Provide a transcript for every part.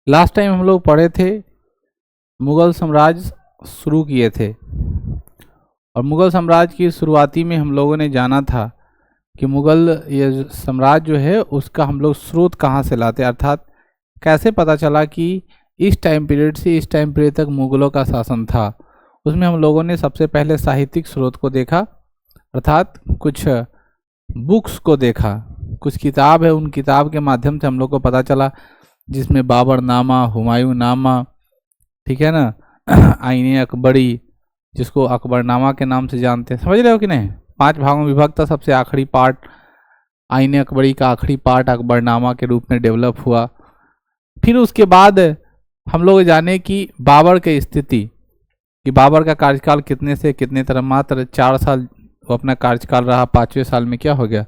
Last time हम लोग पढ़े थे, मुगल साम्राज्य शुरू किए थे, और मुगल साम्राज्य की शुरुआती में हम लोगों ने जाना था कि मुगल ये साम्राज्य जो है उसका हम लोग स्रोत कहाँ से लाते, अर्थात कैसे पता चला कि इस टाइम पीरियड से इस टाइम पीरियड तक मुगलों का शासन था। उसमें हम लोगों ने सबसे पहले साहित्यिक स्रोत को देखा, अर्थात कुछ बुक्स को देखा, कुछ किताब है, उन किताब के माध्यम से हम लोग को पता चला, जिसमें बाबर नामा, हुमायूं नामा, ठीक है ना, आईने अकबरी, जिसको अकबरनामा के नाम से जानते हैं, समझ रहे हो कि नहीं। 5 भागों में विभक्त था, सबसे आखिरी पार्ट आईने अकबरी का आखिरी पार्ट अकबरनामा के रूप में डेवलप हुआ। फिर उसके बाद हम लोग जाने कि बाबर की स्थिति, कि बाबर का कार्यकाल कितने से कितने तरह, मात्र 4 साल वो अपना कार्यकाल रहा। 5वें साल में क्या हो गया,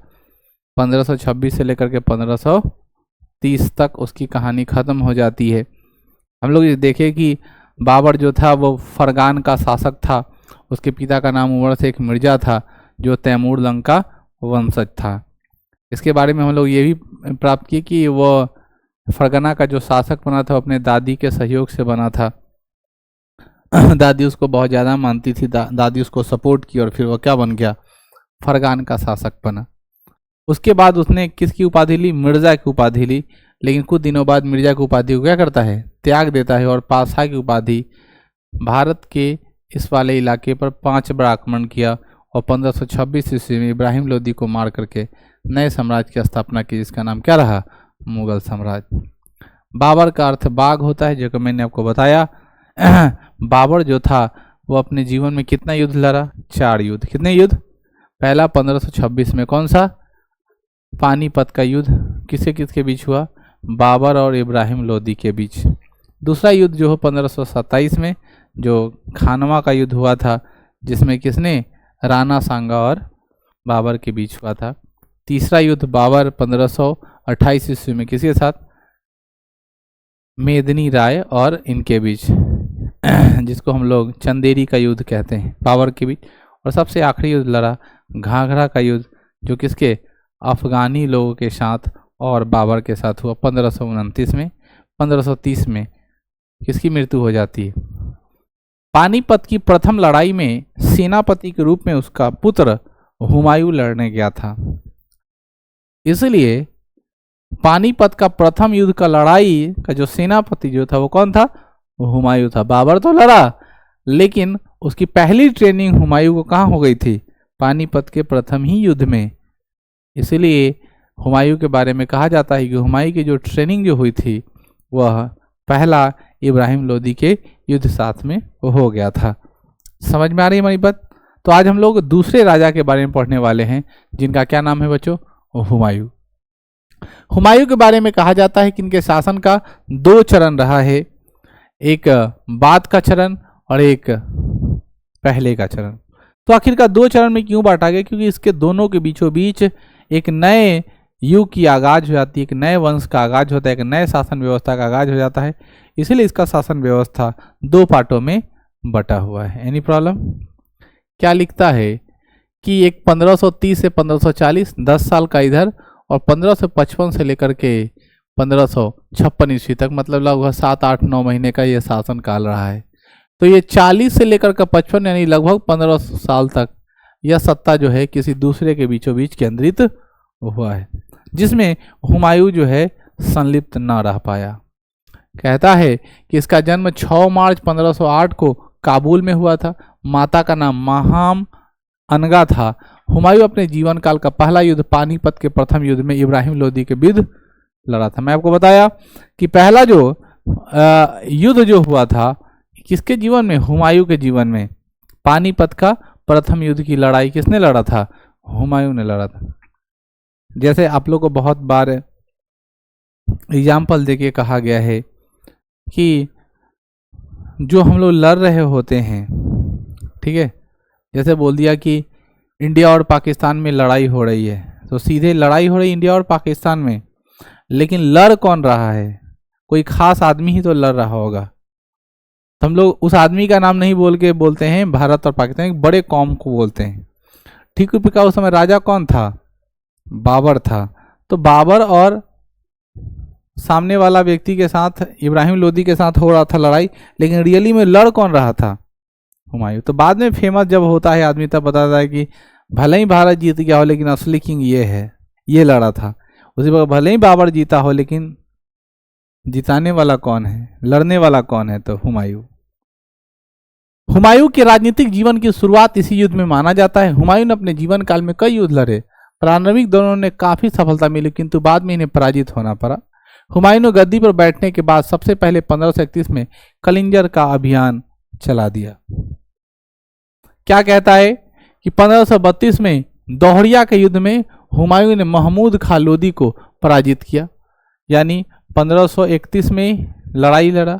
1526 से लेकर के 1530 तक उसकी कहानी खत्म हो जाती है। हम लोग ये देखें कि बाबर जो था वो फरगान का शासक था, उसके पिता का नाम उमर शेख मिर्जा था, जो तैमूर लंग का वंशज था। इसके बारे में हम लोग ये भी प्राप्त किए कि वो फरगना का जो शासक बना था अपने दादी के सहयोग से बना था। दादी उसको बहुत ज़्यादा मानती थी, दादी उसको सपोर्ट की, और फिर वो क्या बन गया, फरगान का शासक बना। उसके बाद उसने किसकी उपाधि ली, मिर्ज़ा की उपाधि ली, लेकिन कुछ दिनों बाद मिर्ज़ा की उपाधि को क्या करता है, त्याग देता है, और पातशाह की उपाधि, भारत के इस वाले इलाके पर 5 बार आक्रमण किया, और 1526 ईस्वी में इब्राहिम लोदी को मार करके नए साम्राज्य की स्थापना की, जिसका नाम क्या रहा, मुगल साम्राज्य। बाबर का अर्थ बाघ होता है, जो कि मैंने आपको बताया। बाबर जो था वो अपने जीवन में कितना युद्ध लड़ा, 4 युद्ध। कितने युद्ध, पहला 1526 में कौन सा, पानीपत का युद्ध, किसके किसके बीच हुआ, बाबर और इब्राहिम लोदी के बीच। दूसरा युद्ध जो हो 1527 में, जो खानवा का युद्ध हुआ था, जिसमें किसने, राणा सांगा और बाबर के बीच हुआ था। तीसरा युद्ध बाबर 1528 ईस्वी में किसके साथ, मेदिनी राय और इनके बीच, जिसको हम लोग चंदेरी का युद्ध कहते हैं, बाबर के बीच। और सबसे आखिरी युद्ध लड़ा घाघरा का युद्ध, जो किसके, अफगानी लोगों के साथ और बाबर के साथ हुआ 1529 में। 1530 में किसकी मृत्यु हो जाती है, पानीपत की प्रथम लड़ाई में सेनापति के रूप में उसका पुत्र हुमायूं लड़ने गया था। इसलिए पानीपत का प्रथम युद्ध का लड़ाई का जो सेनापति जो था वो कौन था, हुमायूं था। बाबर तो लड़ा, लेकिन उसकी पहली ट्रेनिंग हुमायूं को कहाँ हो गई थी, पानीपत के प्रथम ही युद्ध में। इसलिए हुमायूं के बारे में कहा जाता है कि हुमायूं की जो ट्रेनिंग जो हुई थी वह पहला इब्राहिम लोदी के युद्ध साथ में हो गया था। समझ में आ रही है हमारी बात। तो आज हम लोग दूसरे राजा के बारे में पढ़ने वाले हैं, जिनका क्या नाम है बच्चों, हुमायूं। हुमायूं के बारे में कहा जाता है कि इनके शासन का 2 चरण रहा है, एक बाद का चरण और एक पहले का चरण। तो आखिरकार 2 चरण में क्यों बांटा गया, क्योंकि इसके दोनों के बीचों बीच एक नए युग की आगाज हो जाती है, एक नए वंश का आगाज होता है, एक नए शासन व्यवस्था का आगाज हो जाता है। इसलिए इसका शासन व्यवस्था 2 पार्टों में बटा हुआ है। Any problem. क्या लिखता है कि एक 1530 से 1540 10 साल का इधर, और 1555 से लेकर के 1556 ईस्वी तक, मतलब लगभग 7, 8, 9 महीने का ये शासन काल रहा है। तो ये 40 से लेकर के 55 यानी लगभग 15 साल तक यह सत्ता जो है किसी दूसरे के बीचों बीच केंद्रित हुआ है, जिसमें हुमायूं जो है संलिप्त न रह पाया। कहता है कि इसका जन्म 6 मार्च 1508 को काबुल में हुआ था। माता का नाम महाम अनगा था। हुमायूं अपने जीवन काल का पहला युद्ध पानीपत के प्रथम युद्ध में इब्राहिम लोदी के विरुद्ध लड़ा था। मैं आपको बताया कि पहला जो युद्ध जो हुआ था किसके जीवन में, हुमायूं के जीवन में। पानीपत का प्रथम युद्ध की लड़ाई किसने लड़ा था, हुमायूं ने लड़ा था। जैसे आप लोग को बहुत बार एग्जाम्पल देके कहा गया है कि जो हम लोग लड़ रहे होते हैं, ठीक है, जैसे बोल दिया कि इंडिया और पाकिस्तान में लड़ाई हो रही है, तो सीधे लड़ाई हो रही है इंडिया और पाकिस्तान में, लेकिन लड़ कौन रहा है, कोई खास आदमी ही तो लड़ रहा होगा। तो हम लोग उस आदमी का नाम नहीं बोल के बोलते हैं भारत और पाकिस्तान, एक बड़े कौम को बोलते हैं। ठीक है, उस समय राजा कौन था, बाबर था। तो बाबर और सामने वाला व्यक्ति के साथ, इब्राहिम लोदी के साथ हो रहा था लड़ाई, लेकिन रियली में लड़ कौन रहा था? हुमायूं। तो बाद में फेमस जब होता है आदमी तब बताता है कि भले ही भारत जीत गया हो लेकिन असली किंग ये है, ये लड़ा था। उसी प्रकार भले ही बाबर जीता हो लेकिन जिताने वाला कौन है, लड़ने वाला कौन है? तो हुमायूं। हुमायूं के राजनीतिक जीवन की शुरुआत इसी युद्ध में माना जाता है। हुमायूं ने अपने जीवन काल में कई युद्ध लड़े। प्रारंभिक दौरों ने काफी सफलता मिली किंतु बाद में इन्हें पराजित होना पड़ा। हुमायूं ने गद्दी पर बैठने के बाद सबसे पहले 1531 में कलिंजर का अभियान चला दिया। क्या कहता है कि 1532 में दोहरिया के युद्ध में हुमायूं ने महमूद खां लोदी को पराजित किया, यानी 1531 में लड़ाई लड़ा,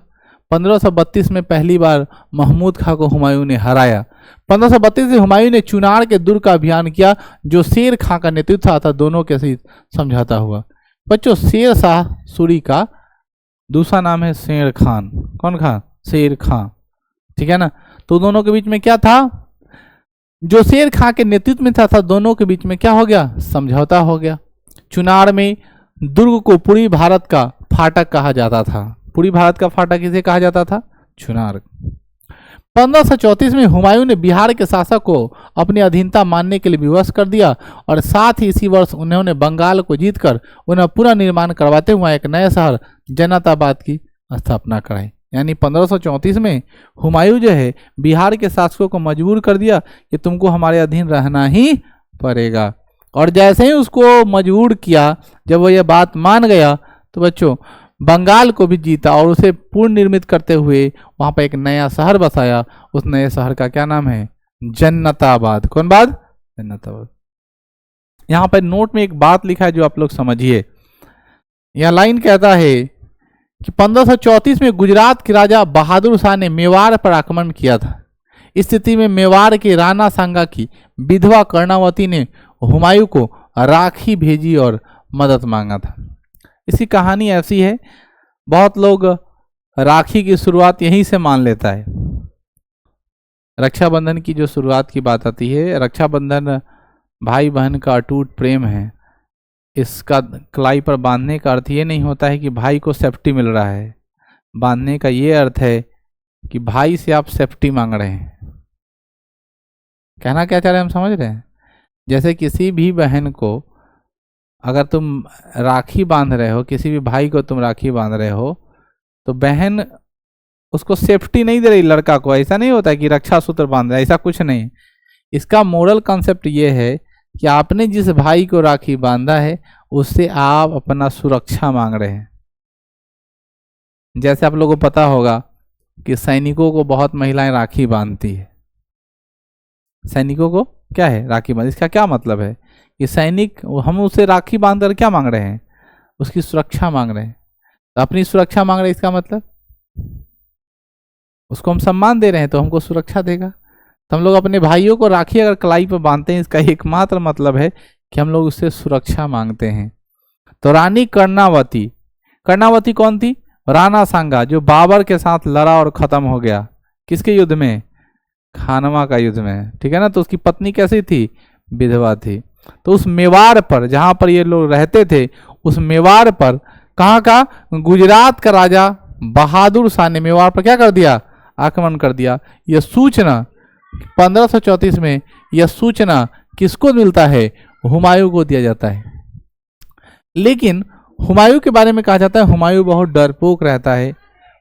1532 में पहली बार महमूद खां को हुमायूं ने हराया। 1532 में हुमायूं ने चुनार के दुर्ग का अभियान किया जो शेर खां का नेतृत्व था, दोनों के साथ समझौता हुआ। बच्चों, शेर शाह सूरी का दूसरा नाम है शेर खान। कौन खां? शेर खां, ठीक है ना। तो दोनों के बीच में क्या था? जो शेर खां के नेतृत्व में था दोनों के बीच में क्या हो गया? समझौता हो गया। चुनार में दुर्ग को पूरी भारत का फाटक कहा जाता था। पूरी भारत का फाटक किसे कहा जाता था? चुनार। 1534 में हुमायूं ने बिहार के शासक को अपनी अधीनता मानने के लिए विवश कर दिया और साथ ही इसी वर्ष उन्होंने बंगाल को जीतकर उन्हें पुनः निर्माण करवाते हुए एक नए शहर जन्नताबाद की स्थापना कराई। यानी 1534 में हुमायूं जो है बिहार के शासकों को मजबूर कर दिया कि तुमको हमारे अधीन रहना ही पड़ेगा। और जैसे ही उसको मजबूर किया, जब वो ये बात मान गया तो बच्चों बंगाल को भी जीता और उसे पुनर्निर्मित करते हुए वहां पर एक नया शहर बसाया। उस नए शहर का क्या नाम है? जन्नताबाद। कौन बात? जन्नताबाद। यहाँ पर नोट में एक बात लिखा है जो आप लोग समझिए। यह लाइन कहता है कि 1534 में गुजरात के राजा बहादुर शाह ने मेवाड़ पर आक्रमण किया था। इस स्थिति में मेवाड़ के राणा सांगा की विधवा कर्णावती ने हुमायूं को राखी भेजी और मदद मांगा था। इसकी कहानी ऐसी है, बहुत लोग राखी की शुरुआत यहीं से मान लेता है। रक्षाबंधन की जो शुरुआत की बात आती है, रक्षाबंधन भाई बहन का अटूट प्रेम है। इसका कलाई पर बांधने का अर्थ ये नहीं होता है कि भाई को सेफ्टी मिल रहा है। बांधने का ये अर्थ है कि भाई से आप सेफ्टी मांग रहे हैं। कहना क्या चाह रहे हैं हम समझ रहे हैं? जैसे किसी भी बहन को अगर तुम राखी बांध रहे हो, किसी भी भाई को तुम राखी बांध रहे हो, तो बहन उसको सेफ्टी नहीं दे रही लड़का को। ऐसा नहीं होता कि रक्षा सूत्र बांध रहा है, ऐसा कुछ नहीं। इसका मोरल कॉन्सेप्ट ये है कि आपने जिस भाई को राखी बांधा है उससे आप अपना सुरक्षा मांग रहे हैं। जैसे आप लोगों को पता होगा कि सैनिकों को बहुत महिलाएं राखी बांधती है। सैनिकों को क्या है? राखी बांध। इसका क्या मतलब है कि सैनिक, हम उसे राखी बांधकर क्या मांग रहे हैं? उसकी सुरक्षा मांग रहे हैं। तो अपनी सुरक्षा मांग रहे हैं, इसका मतलब उसको हम सम्मान दे रहे हैं तो हमको सुरक्षा देगा। तो हम लोग अपने भाइयों को राखी अगर कलाई पर बांधते हैं, इसका एकमात्र मतलब है कि हम लोग उससे सुरक्षा मांगते हैं। तो रानी कर्णावती, कर्णावती कौन थी? राणा सांगा, जो बाबर के साथ लड़ा और खत्म हो गया। किसके युद्ध में? खानवा का युद्ध में, ठीक है ना। तो उसकी पत्नी कैसी थी? विधवा थी। तो उस मेवाड़ पर जहां पर ये लोग रहते थे, उस मेवाड़ पर कहाँ का? गुजरात का राजा बहादुर शाह ने मेवाड़ पर क्या कर दिया? आक्रमण कर दिया। यह सूचना 1534 में, यह सूचना किसको मिलता है? हुमायूं को दिया जाता है। लेकिन हुमायूं के बारे में कहा जाता है हुमायूं बहुत डरपोक रहता है।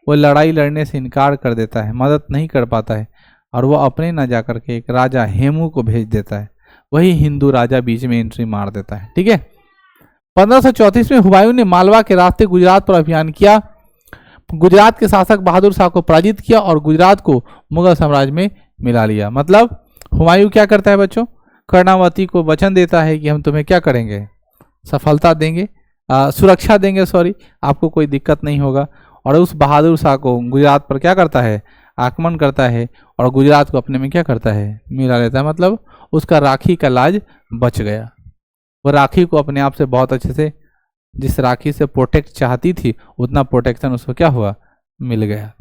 वो लड़ाई लड़ने से इनकार कर देता है, मदद नहीं कर पाता है और वो अपने न जाकर के एक राजा हेमू को भेज देता है। वही हिंदू राजा बीच में एंट्री मार देता है, ठीक है। 1534 में हुमायूं ने मालवा के रास्ते गुजरात पर अभियान किया, गुजरात के शासक बहादुर शाह को पराजित किया और गुजरात को मुगल साम्राज्य में मिला लिया। मतलब हुमायूं क्या करता है बच्चों? कर्णावती को वचन देता है कि हम तुम्हें क्या करेंगे? सफलता देंगे, सुरक्षा देंगे, सॉरी, आपको कोई दिक्कत नहीं होगा। और उस बहादुर शाह को गुजरात पर क्या करता है? आक्रमण करता है और गुजरात को अपने में क्या करता है? मिला लेता है। मतलब उसका राखी का लाज बच गया। वो राखी को अपने आप से बहुत अच्छे से, जिस राखी से प्रोटेक्ट चाहती थी, उतना प्रोटेक्शन उसको क्या हुआ? मिल गया।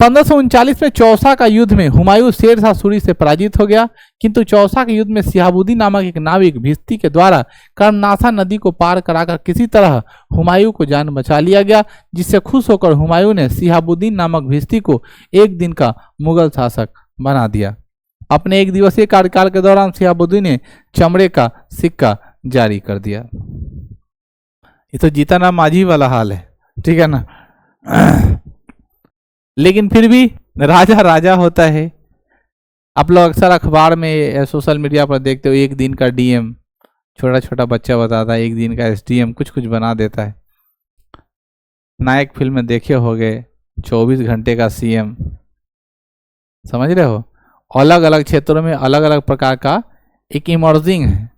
1539 में चौसा का युद्ध में हुमायूं शेर शाह सूरी से पराजित हो गया, किंतु चौसा के युद्ध में शिहाबुद्दीन नामक एक नाविक भिश्ती के द्वारा कर्मनाशा नदी को पार कराकर किसी तरह हुमायूं को जान बचा लिया गया, जिससे खुश होकर हुमायूं ने शिहाबुद्दीन नामक भिश्ती को एक दिन का मुगल शासक बना दिया। अपने एक दिवसीय कार्यकाल के दौरान शिहाबुद्दीन ने चमड़े का सिक्का जारी कर दिया। ये तो जीता ना माझी वाला हाल है, ठीक है ना। लेकिन फिर भी राजा राजा होता है। आप लोग अक्सर अखबार में सोशल मीडिया पर देखते हो, एक दिन का डीएम, छोटा छोटा बच्चा बताता है, एक दिन का एसडीएम, कुछ कुछ बना देता है। नायक फिल्म में देखे होंगे 24 घंटे का सीएम, समझ रहे हो। अलग अलग क्षेत्रों में अलग अलग प्रकार का एक इमर्जिंग है,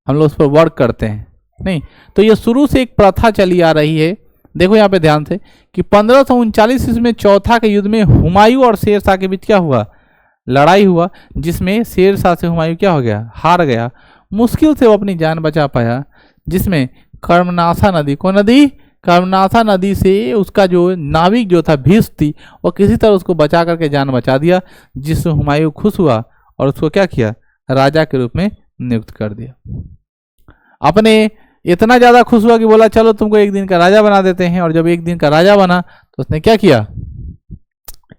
हम लोग उस पर वर्क करते हैं नहीं। तो ये शुरू से एक प्रथा चली आ रही है। देखो यहाँ पे ध्यान से कि 1539 ईस्वी में चौथा के युद्ध में हुमायूं और शेर शाह के बीच क्या हुआ, लड़ाई हुआ, जिसमें शेर शाह से हुमायूं क्या हो गया, हार गया। मुश्किल से वो अपनी जान बचा पाया, जिसमें कर्मनाशा नदी को नदी कर्मनाशा नदी से उसका जो नाविक जो था भीष्म थी, वो किसी तरह उसको बचा करके जान बचा दिया, जिससे हुमायूं खुश हुआ और उसको क्या किया, राजा के रूप में नियुक्त कर दिया। अपने इतना ज्यादा खुश हुआ कि बोला चलो तुमको एक दिन का राजा बना देते हैं। और जब एक दिन का राजा बना तो उसने क्या किया,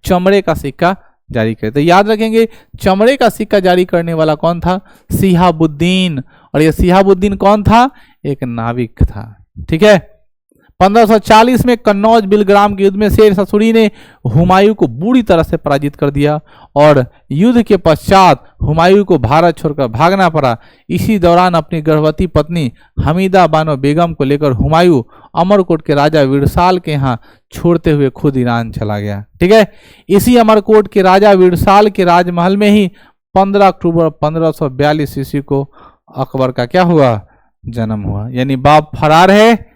चमड़े का सिक्का जारी किया। तो याद रखेंगे चमड़े का सिक्का जारी करने वाला कौन था, शिहाबुद्दीन। और ये शिहाबुद्दीन कौन था, एक नाविक था, ठीक है। 1540 में कन्नौज बिलग्राम के युद्ध में शेर शाह सूरी ने हुमायूं को बुरी तरह से पराजित कर दिया और युद्ध के पश्चात हुमायूं को भारत छोड़कर भागना पड़ा। इसी दौरान अपनी गर्भवती पत्नी हमीदा बानो बेगम को लेकर हुमायूं अमरकोट के राजा विरसाल के यहाँ छोड़ते हुए खुद ईरान चला गया, ठीक है। इसी अमरकोट के राजा विरसाल के राजमहल में ही 15 अक्टूबर 1542 ईस्वी को अकबर का क्या हुआ, जन्म हुआ। यानी बाप फरार है,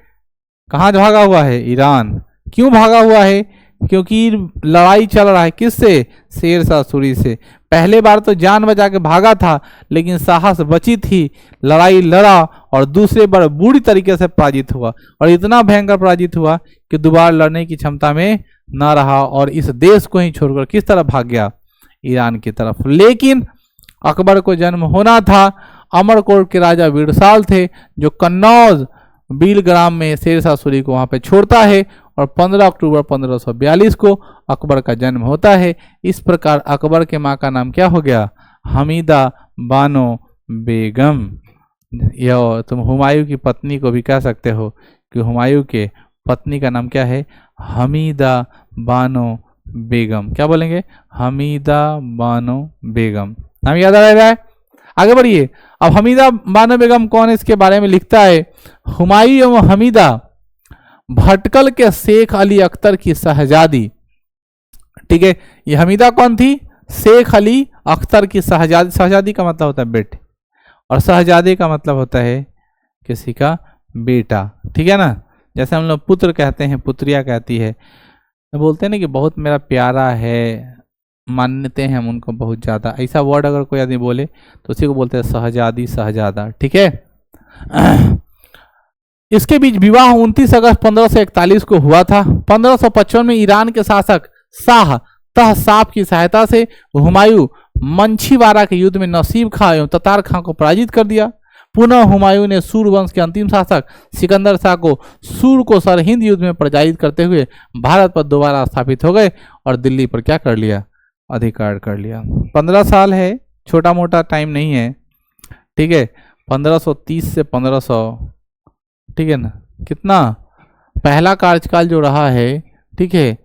कहाँ भागा हुआ है, ईरान। क्यों भागा हुआ है, क्योंकि लड़ाई चल रहा है किससे, शेर शाह सूरी से। पहले बार तो जान बचा के भागा था, लेकिन साहस बची थी, लड़ाई लड़ा और दूसरे बार बुरी तरीके से पराजित हुआ। और इतना भयंकर पराजित हुआ कि दोबारा लड़ने की क्षमता में ना रहा और इस देश को ही छोड़कर किस तरफ भाग गया, ईरान की तरफ। लेकिन अकबर को जन्म होना था, अमरकोट के राजा विरसाल थे, जो कन्नौज बिलग्राम में शेर शाह सूरी को वहां पे छोड़ता है और 15 अक्टूबर 1542 को अकबर का जन्म होता है। इस प्रकार अकबर के माँ का नाम क्या हो गया, हमीदा बानो बेगम। यह तुम हुमायूं की पत्नी को भी कह सकते हो कि हुमायूं के पत्नी का नाम क्या है, हमीदा बानो बेगम। क्या बोलेंगे, हमीदा बानो बेगम। नाम याद आ रहा है। आगे बढ़िए। अब हमीदा बानो बेगम कौन है, इसके बारे में लिखता है, हुमायूं एवं हमीदा भटकल के शेख अली अख्तर की शहजादी, ठीक है। ये हमीदा कौन थी, शेख अली अख्तर की शहजादी। शहजादी का मतलब होता है बेटे और शहजादे का मतलब होता है किसी का बेटा, ठीक है ना। जैसे हम लोग पुत्र कहते हैं, पुत्रिया कहती है, बोलते हैं ना कि बहुत मेरा प्यारा है, मानते हैं हम उनको बहुत ज़्यादा। ऐसा वर्ड अगर कोई आदमी बोले तो उसी को बोलते हैं शहजादी, शहजादा, ठीक है। इसके बीच विवाह 29 अगस्त 1541 को हुआ था। 1555 में ईरान के शासक शाह तहसाब की सहायता से हुमायूं मंछीवारा के युद्ध में नसीब खां एवं ततार खां को पराजित कर दिया। पुनः हुमायूं ने सूर वंश के अंतिम शासक सिकंदर शाह को सूर को सरहिंद युद्ध में पराजित करते हुए भारत पर दोबारा स्थापित हो गए और दिल्ली पर क्या कर लिया, अधिकार कर लिया। 15 साल है, छोटा मोटा टाइम नहीं है, ठीक है। 1530 से 1500, ठीक है ना, कितना पहला कार्यकाल जो रहा है, ठीक है,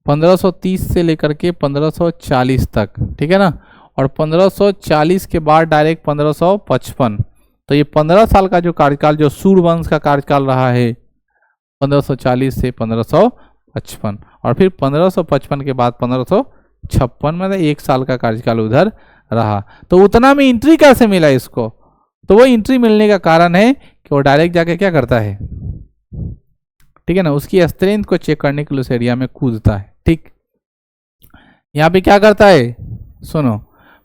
1530 से लेकर के 1540 तक, ठीक है ना। और 1540 के बाद डायरेक्ट 1555, तो ये 15 साल का जो कार्यकाल, जो सूरवंश का कार्यकाल रहा है 1540 से 1555, और फिर 1555 के बाद 1556 में 1 साल का कार्यकाल उधर रहा। तो उतना में एंट्री कैसे मिला इसको, तो वो एंट्री मिलने का कारण है कि वो डायरेक्ट जाके क्या करता है, ठीक है ना, उसकी स्ट्रेंथ को चेक करने के लिए उस एरिया में कूदता है, ठीक। यहाँ पे क्या करता है, सुनो,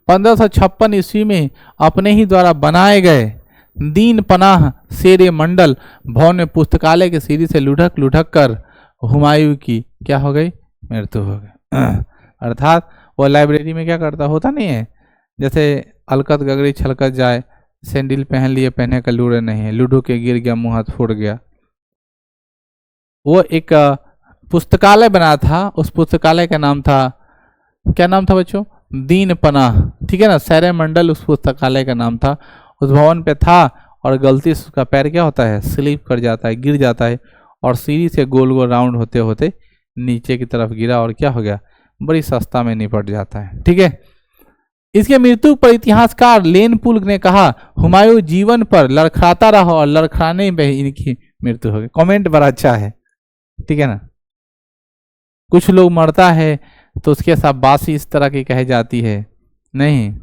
1556 ईस्वी में अपने ही द्वारा बनाए गए दीन पनाह शेर मंडल भवन में पुस्तकालय की सीढ़ी से लुढ़क लुढ़क कर हुमायूं की क्या हो गई, मृत्यु हो गई। अर्थात वो लाइब्रेरी में क्या करता होता नहीं है, जैसे अलकत गगरी छलकत जाए, सैंडल पहन लिए पहने का लूड़े नहीं है, लूडो के गिर गया मुंह हाथ फूट गया। वो एक पुस्तकालय बना था, उस पुस्तकालय का नाम था, क्या नाम था बच्चों, दीन पनाह, ठीक है ना, सैर मंडल उस पुस्तकालय का नाम था। उस भवन पे था और गलती से उसका पैर क्या होता है, स्लिप कर जाता है, गिर जाता है और सीढ़ी से गोल गोल राउंड होते होते नीचे की तरफ गिरा और क्या हो गया, बड़ी सस्ता में निपट जाता है। ठीक है, इसके मृत्यु पर इतिहासकार लेन पुल ने कहा, हुमायूं जीवन पर लड़खड़ाता रहा और लड़खड़ाने में इनकी मृत्यु हो गई। कमेंट बड़ा अच्छा है, ठीक है ना। कुछ लोग मरता है तो उसके साथ बासी इस तरह की कही जाती है, नहीं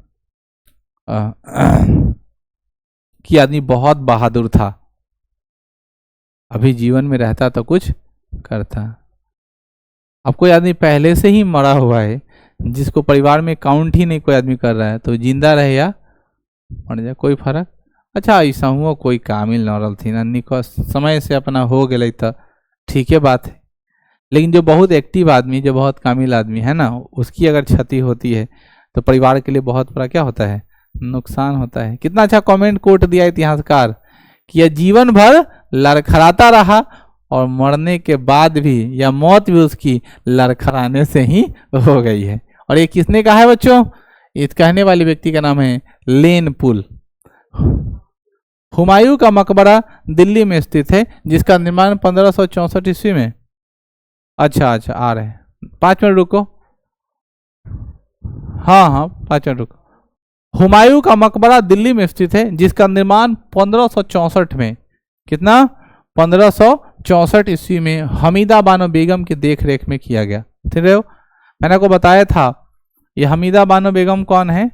कि आदमी बहुत बहादुर था, अभी जीवन में रहता तो कुछ करता। अब कोई आदमी पहले से ही मरा हुआ है, जिसको परिवार में काउंट ही नहीं कोई आदमी कर रहा है, तो जिंदा रहे या मर जाए कोई फर्क। अच्छा ऐसा हुआ कोई कामिल नौरल थी ना, निको समय से अपना हो गए तो ठीक है बात है, लेकिन जो बहुत एक्टिव आदमी, जो बहुत कामिल आदमी है ना, उसकी अगर क्षति होती है तो परिवार के लिए बहुत बड़ा क्या होता है, नुकसान होता है। कितना अच्छा कमेंट कोट दिया इतिहासकार कि यह जीवन भर लड़खड़ाता रहा और मरने के बाद भी या मौत भी उसकी लड़खड़ाने से ही हो गई है। और ये किसने कहा है बच्चों, इस कहने वाले व्यक्ति का नाम है लेन पुल। हुमायूं का मकबरा दिल्ली में स्थित है, जिसका निर्माण 1564 ईस्वी में। अच्छा आ रहे हैं, 5 मिनट रुको, हाँ 5 मिनट रुको। हुमायूं का मकबरा दिल्ली में स्थित है, जिसका निर्माण 1564 में, कितना, 1564 ईस्वी में हमीदा बानो बेगम की देखरेख में किया गया। ठीक है, मैंने आपको बताया था ये हमीदा बानो बेगम कौन है,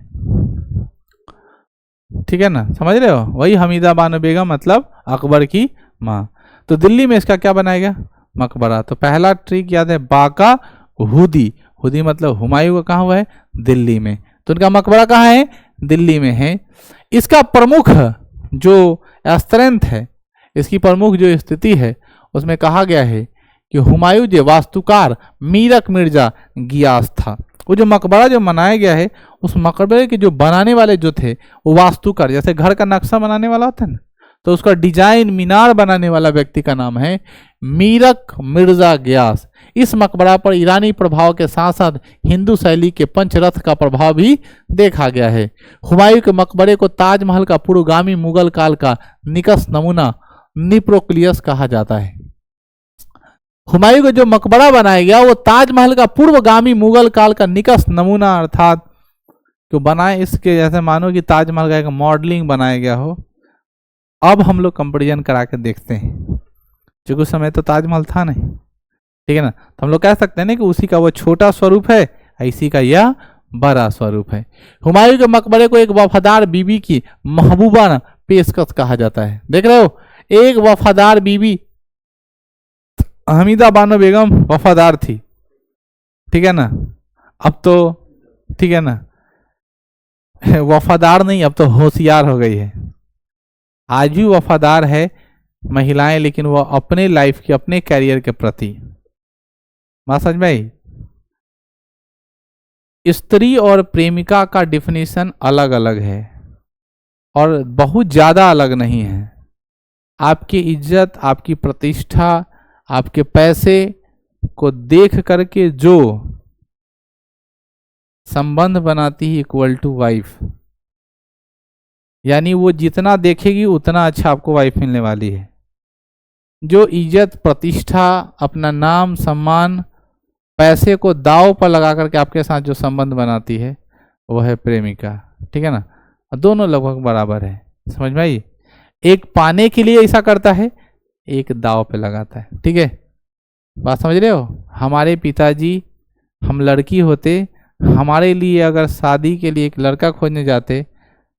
ठीक है ना, समझ रहे हो, वही हमीदा बानो बेगम मतलब अकबर की माँ। तो दिल्ली में इसका क्या बनाया गया, मकबरा। तो पहला ट्रिक याद है, बाका हुदी, हुदी मतलब हुमायूं का कहाँ हुआ है, दिल्ली में, तो उनका मकबरा कहाँ है, दिल्ली में है। इसका प्रमुख जो स्ट्रेंथ है, इसकी प्रमुख जो स्थिति है, उसमें कहा गया है कि हुमायूं जो वास्तुकार मीरक मिर्जा गियास था। वो जो मकबरा जो बनाया गया है, उस मकबरे के जो बनाने वाले जो थे वो वास्तुकार, जैसे घर का नक्शा बनाने वाला होता है ना, तो उसका डिजाइन मीनार बनाने वाला व्यक्ति का नाम है मीरक मिर्जा गियास। इस मकबरा पर ईरानी प्रभाव के साथ साथ हिंदू शैली के पंचरथ का प्रभाव भी देखा गया है। हुमायूं के मकबरे को ताजमहल का पूर्वगामी मुगल काल का निकस नमूना निप्रोक्लियस कहा जाता है। हुमायूं का जो मकबरा बनाया गया वो ताजमहल का पूर्वगामी मुगल काल का निकस नमूना, अर्थात जो बनाए इसके जैसे मानो कि ताजमहल का एक मॉडलिंग बनाया गया हो। अब हम लोग कंपेरिजन करा के देखते हैं, जो कुछ समय तो ताजमहल था नहीं, ठीक है ना, तो हम लोग कह सकते हैं ना कि उसी का वो छोटा स्वरूप है, इसी का यह बड़ा स्वरूप है। हुमायूं के मकबरे को एक वफादार बीबी की महबूबा पेशकश कहा जाता है। देख रहे हो, एक वफादार बीबी, हमीदा बानो बेगम वफादार थी, ठीक है ना, अब तो ठीक है ना, वफादार नहीं अब तो होशियार हो गई है। आज भी वफादार है महिलाएं, लेकिन वो अपने लाइफ के, अपने कैरियर के प्रति, बात समझ में आई। स्त्री और प्रेमिका का डिफिनीशन अलग अलग है और बहुत ज्यादा अलग नहीं है। आपकी इज्जत, आपकी प्रतिष्ठा, आपके पैसे को देख करके जो संबंध बनाती है इक्वल टू वाइफ, यानी वो जितना देखेगी उतना अच्छा आपको वाइफ मिलने वाली है। जो इज्जत, प्रतिष्ठा, अपना नाम, सम्मान, पैसे को दांव पर लगा करके आपके साथ जो संबंध बनाती है वो है प्रेमिका, ठीक है ना। दोनों लगभग बराबर है, समझ में आई। एक पाने के लिए ऐसा करता है, एक दांव पे लगाता है, ठीक है, बात समझ रहे हो। हमारे पिताजी, हम लड़की होते, हमारे लिए अगर शादी के लिए एक लड़का खोजने जाते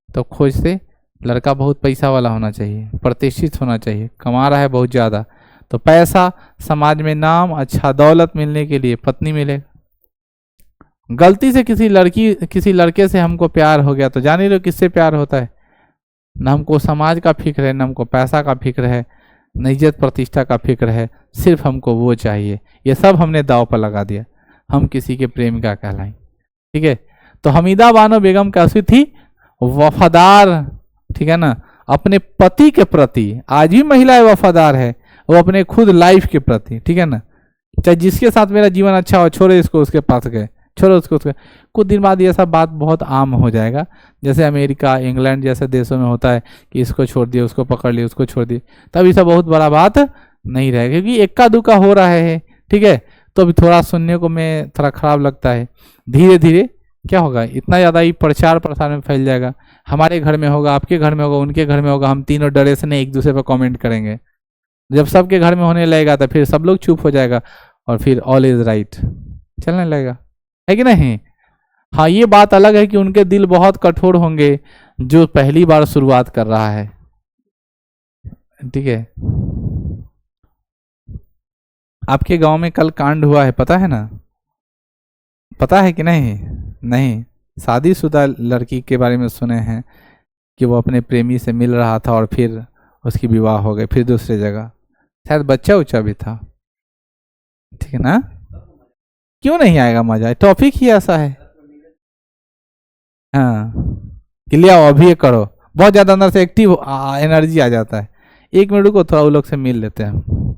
तो खोजते लड़का बहुत पैसा वाला होना चाहिए, प्रतिष्ठित होना चाहिए, कमा रहा है बहुत ज़्यादा, तो पैसा, समाज में नाम, अच्छा दौलत मिलने के लिए पत्नी मिलेगा। गलती से किसी लड़के से हमको प्यार हो गया तो जान ही लो किससे प्यार होता है, ना हमको समाज का फिक्र है, ना हमको पैसा का फिक्र है, न इज्जत प्रतिष्ठा का फिक्र है, सिर्फ हमको वो चाहिए। ये सब हमने दांव पर लगा दिया। हम किसी के प्रेमिका कहलाएं। ठीक है, तो हमीदा बानो बेगम कैसी थी? वफादार, ठीक है ना, अपने पति के प्रति। आज भी महिलाएं वफादार है, वो अपने खुद लाइफ के प्रति, ठीक है ना, चाहे जिसके साथ मेरा जीवन अच्छा हो, छोड़ो इसको उसके पास गए, छोड़ो उसको उसके। कुछ दिन बाद ये सब बात बहुत आम हो जाएगा, जैसे अमेरिका इंग्लैंड जैसे देशों में होता है कि इसको छोड़ दिए, उसको पकड़ लिया, उसको छोड़ दिए, तब ये सब बहुत बड़ा बात नहीं रहेगा, क्योंकि इक्का दुक्का हो रहा है, ठीक है। तो अभी थोड़ा सुनने को में थोड़ा खराब लगता है। धीरे धीरे क्या होगा, इतना ज़्यादा ही प्रचार प्रसार में फैल जाएगा, हमारे घर में होगा, आपके घर में होगा, उनके घर में होगा, हम तीनों डरे से नहीं एक दूसरे पर कमेंट करेंगे। जब सबके घर में होने लगेगा तो फिर सब लोग चुप हो जाएगा और फिर ऑल इज राइट चलने लगेगा, है कि नहीं? हाँ, ये बात अलग है कि उनके दिल बहुत कठोर होंगे जो पहली बार शुरुआत कर रहा है, ठीक है। आपके गांव में कल कांड हुआ है, पता है ना? पता है कि नहीं? नहीं, शादीशुदा लड़की के बारे में सुने हैं कि वो अपने प्रेमी से मिल रहा था और फिर उसकी विवाह हो गई, फिर दूसरी जगह, शायद बच्चा उच्चा भी था, ठीक है ना? क्यों नहीं आएगा मजा? टॉपिक ही ऐसा है। हाँ, कि ले आओ अभी ये करो, बहुत ज्यादा अंदर से एक्टिव एनर्जी आ जाता है। 1 मिनट को थोड़ा वो लोग से मिल लेते हैं।